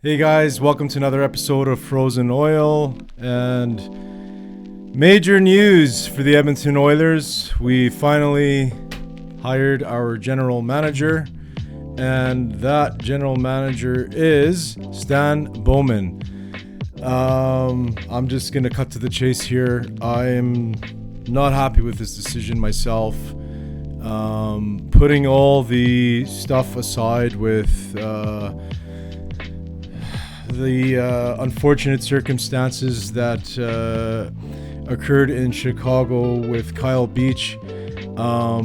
Hey guys, welcome to another episode of Frozen Oil, and major news for the Edmonton Oilers. We finally hired our general manager, and that general manager is Stan Bowman. I'm just going to cut to the chase here. I am not happy with this decision myself. Putting all the stuff aside with the unfortunate circumstances that occurred in Chicago with Kyle Beach, I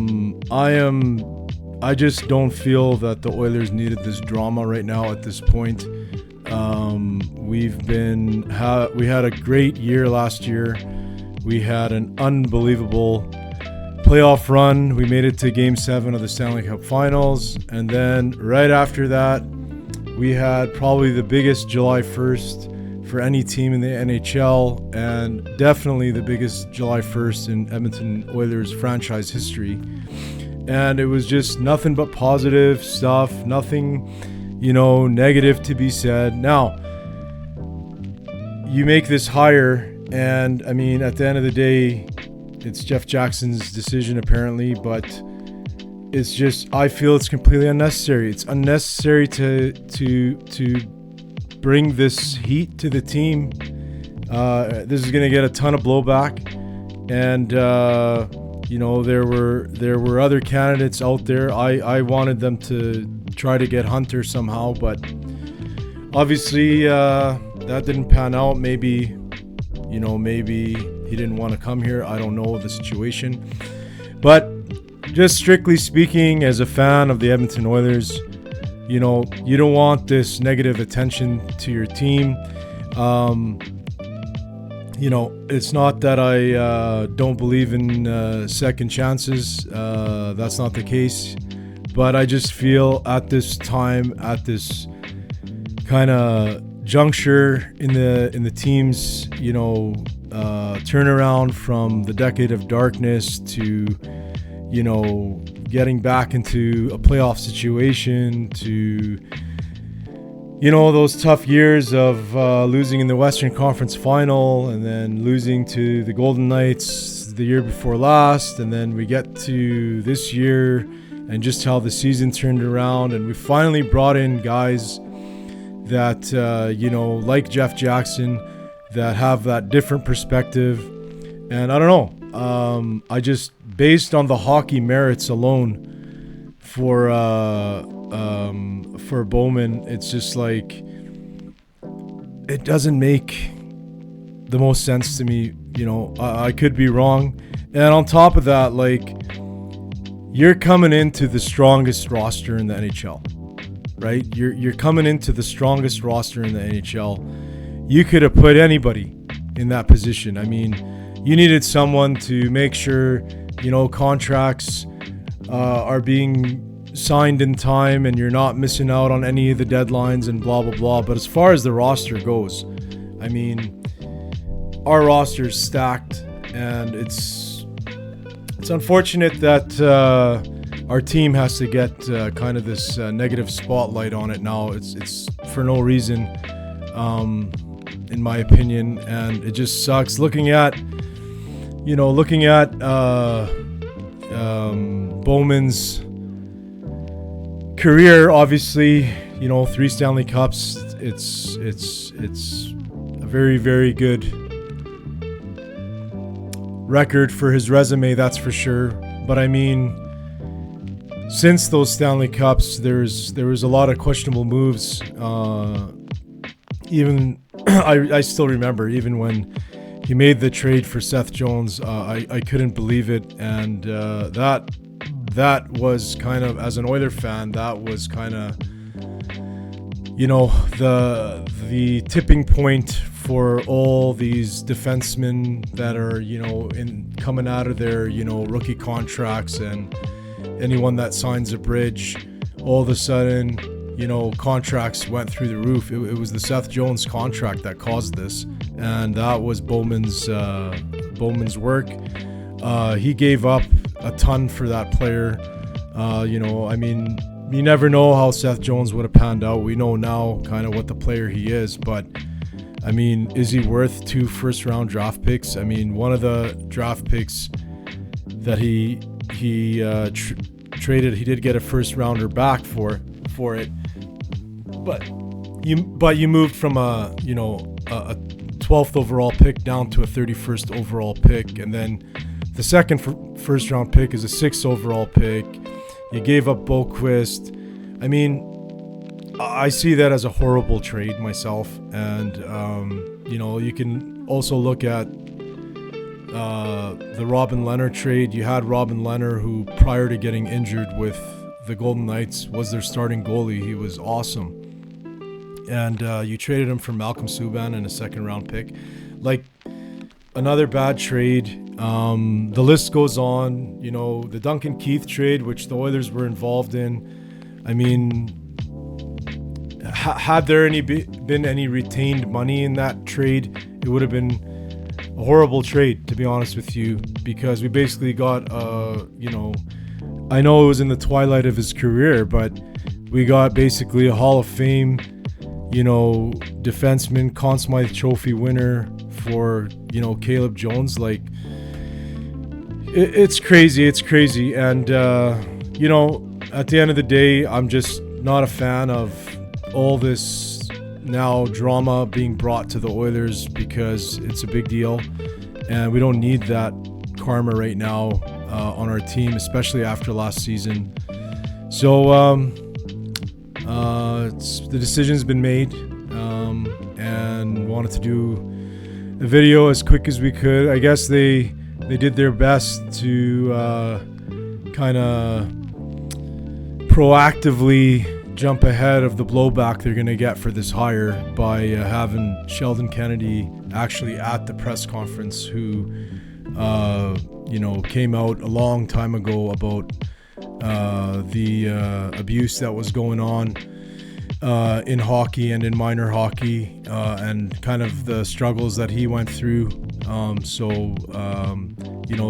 just don't feel that the Oilers needed this drama right now at this point. We had a great year last year. We had an unbelievable playoff run. We made it to Game 7 of the Stanley Cup Finals, and then right after that, we had probably the biggest July 1st for any team in the NHL, and definitely the biggest July 1st in Edmonton Oilers franchise history. And it was just nothing but positive stuff, nothing, negative to be said. Now, you make this hire, and I mean, at the end of the day, it's Jeff Jackson's decision apparently, but it's just, I feel it's completely unnecessary. It's unnecessary to bring this heat to the team. This is going to get a ton of blowback, and there were other candidates out there. I wanted them to try to get Hunter somehow, but obviously that didn't pan out. Maybe he didn't want to come here. I don't know the situation, but just strictly speaking, as a fan of the Edmonton Oilers, you don't want this negative attention to your team. It's not that I don't believe in second chances. That's not the case. But I just feel at this time, at this kind of juncture in the team's, turnaround from the decade of darkness to getting back into a playoff situation, to those tough years of losing in the Western Conference Final and then losing to the Golden Knights the year before last, and then we get to this year and just how the season turned around, and we finally brought in guys that like Jeff Jackson, that have that different perspective. And I don't know, I just, based on the hockey merits alone for Bowman, it's just like, it doesn't make the most sense to me. I could be wrong. And on top of that, you're coming into the strongest roster in the NHL, right? You're coming into the strongest roster in the NHL. You could have put anybody in that position. I mean, you needed someone to make sure contracts are being signed in time and you're not missing out on any of the deadlines and blah, blah, blah. But as far as the roster goes, I mean, our roster is stacked, and it's unfortunate that our team has to get kind of this negative spotlight on it now. It's for no reason, in my opinion, and it just sucks looking at Bowman's career. Obviously, 3 Stanley Cups. It's a very, very good record for his resume, that's for sure. But I mean, since those Stanley Cups, there was a lot of questionable moves. Even I still remember, even when he made the trade for Seth Jones, I couldn't believe it, and that was kind of, as an Oiler fan, that was kind of the tipping point for all these defensemen that are coming out of their rookie contracts, and anyone that signs a bridge, all of a sudden contracts went through the roof. It was the Seth Jones contract that caused this, and that was Bowman's work. He gave up a ton for that player. I mean, you never know how Seth Jones would have panned out. We know now kind of what the player he is, but I mean, is he worth 2 first-round draft picks? I mean, one of the draft picks that he traded, he did get a first-rounder back for it, but you moved from a 12th overall pick down to a 31st overall pick, and then the second first-round pick is a 6th overall pick. You gave up Boquist. I mean, I see that as a horrible trade myself, and you can also look at the Robin Lehner trade. You had Robin Lehner, who prior to getting injured with the Golden Knights was their starting goalie. He was awesome, and you traded him for Malcolm Subban and a second-round pick. Like, another bad trade. The list goes on. The Duncan Keith trade, which the Oilers were involved in. I mean, had there been any retained money in that trade, it would have been a horrible trade, to be honest with you, because we basically got, I know it was in the twilight of his career, but we got basically a Hall of Fame, defenseman, Conn Smythe Trophy winner for, Caleb Jones. Like, it's crazy. And, at the end of the day, I'm just not a fan of all this now drama being brought to the Oilers, because it's a big deal, and we don't need that karma right now on our team, especially after last season. So the decision's been made, and wanted to do a video as quick as we could. I guess they did their best to kind of proactively jump ahead of the blowback they're going to get for this hire by having Sheldon Kennedy actually at the press conference, who came out a long time ago about the abuse that was going on in hockey and in minor hockey, and kind of the struggles that he went through.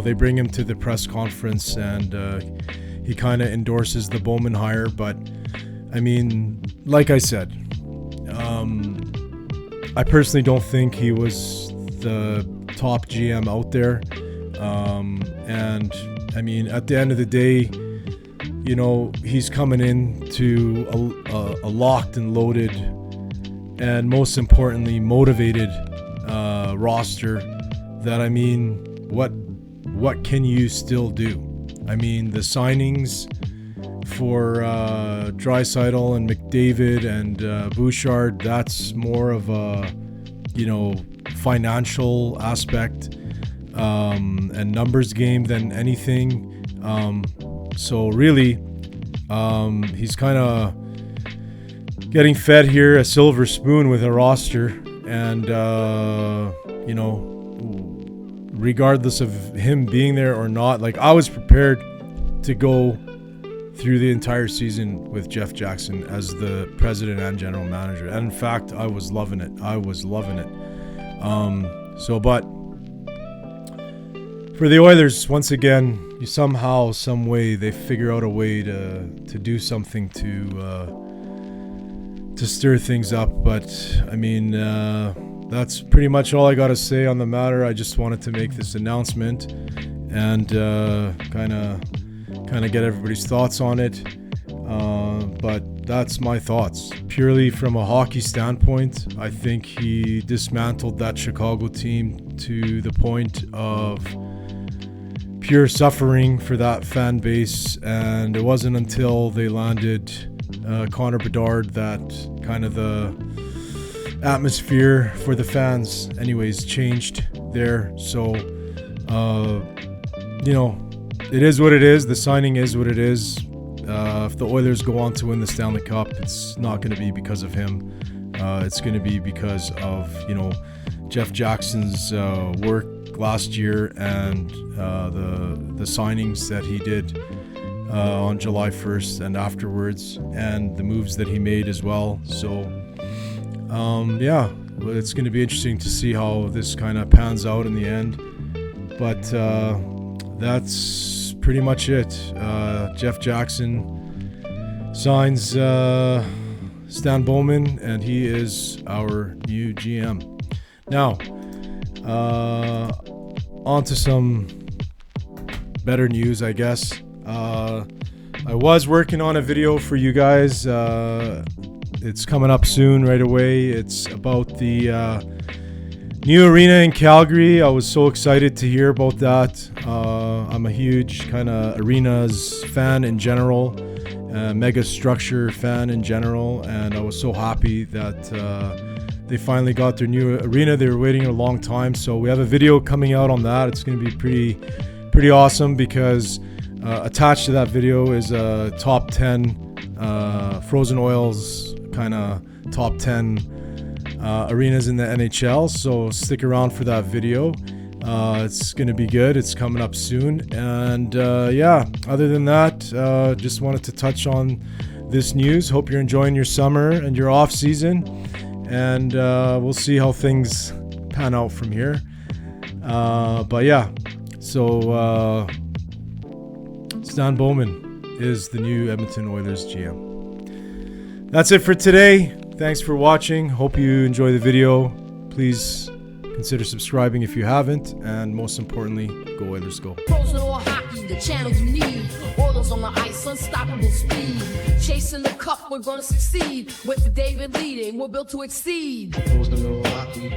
They bring him to the press conference, and he kind of endorses the Bowman hire. But I mean, like I said, I personally don't think he was the top GM out there. And I mean, at the end of the day, he's coming into a locked and loaded, and most importantly, motivated roster that, I mean, what can you still do? I mean, the signings for Draisaitl and McDavid and Bouchard, that's more of a, financial aspect and numbers game than anything. So really, he's kind of getting fed here a silver spoon with a roster, and regardless of him being there or not, like, I was prepared to go through the entire season with Jeff Jackson as the president and general manager. And in fact, I was loving it. But for the Oilers, once again, somehow, some way, they figure out a way to do something to stir things up. But I mean, that's pretty much all I got to say on the matter. I just wanted to make this announcement and kind of get everybody's thoughts on it. But that's my thoughts. Purely from a hockey standpoint, I think he dismantled that Chicago team to the point of pure suffering for that fan base, and it wasn't until they landed Connor Bedard that kind of the atmosphere for the fans anyways changed there. So it is what it is. The signing is what it is. If the Oilers go on to win the Stanley Cup, it's not going to be because of him. It's going to be because of Jeff Jackson's work last year, and the signings that he did on July 1st and afterwards, and the moves that he made as well. So it's going to be interesting to see how this kind of pans out in the end. But that's pretty much it. Jeff Jackson signs Stan Bowman, and he is our new GM. Now, on to some better news, I guess. I was working on a video for you guys. It's coming up soon, right away. It's about the new arena in Calgary. I was so excited to hear about that. I'm a huge kind of arenas fan in general, mega structure fan in general, and I was so happy that they finally got their new arena. They were waiting a long time, so we have a video coming out on that. It's going to be pretty awesome, because attached to that video is a top 10 Frozen Oils kind of top 10 arenas in the NHL, so stick around for that video. It's going to be good. It's coming up soon. And yeah, other than that, just wanted to touch on this news. Hope you're enjoying your summer and your off season, and we'll see how things pan out from here. But yeah, so Stan Bowman is the new Edmonton Oilers GM. That's it for today. Thanks for watching. Hope you enjoy the video. Please consider subscribing if you haven't, and most importantly, go Oilers go. Professional hockey, the channel you need. Oilers on the ice, unstoppable speed. Chasing the cup, we're gonna succeed. With McDavid leading, we're built to exceed. Professional hockey,